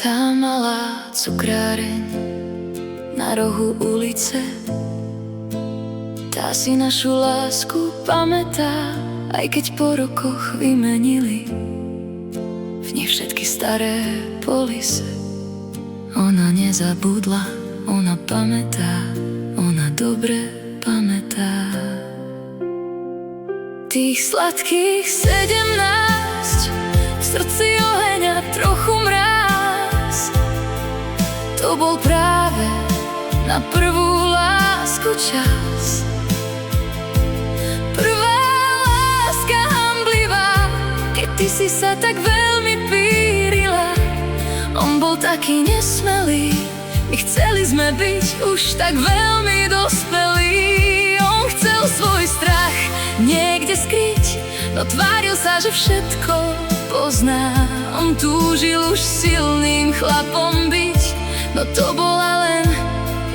Tá malá cukráreň na rohu ulice, tá si našu lásku pamätá, aj keď po rokoch vymenili v nej všetky staré polisy. Ona nezabudla, ona pamätá, ona dobre pamätá. Tých sladkých 17, v srdci oheň a trochu mráz, to bol práve na prvú lásku čas. Prvá láska hanblivá, keď ty si sa tak veľmi pírila. On bol taký nesmelý, my chceli sme byť už tak veľmi dospelí. On chcel svoj strach niekde skryť, no tváril sa, že všetko pozná. On túžil už silným chlapom byť, no to bola len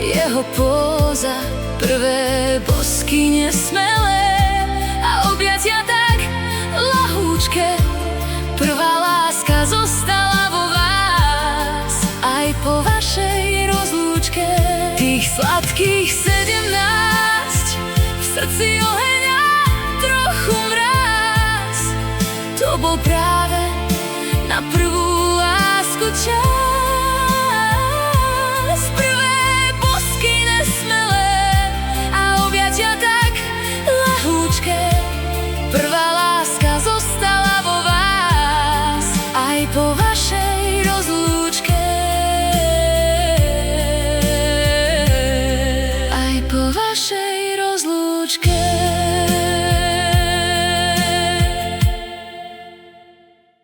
jeho póza. Prvé bosky nesmelé a objatia tak lahúčke. Prvá láska zostala vo vás aj po vašej rozlúčke. Tých sladkých 17, v srdci oheň a trochu mráz, to bol práve na prvú lásku čas. Prvé bosky nesmelé a objatia tak lahúčke. Prvá láska zostala vo vás aj po vašej rozlúčke. Aj po vašej rozlúčke.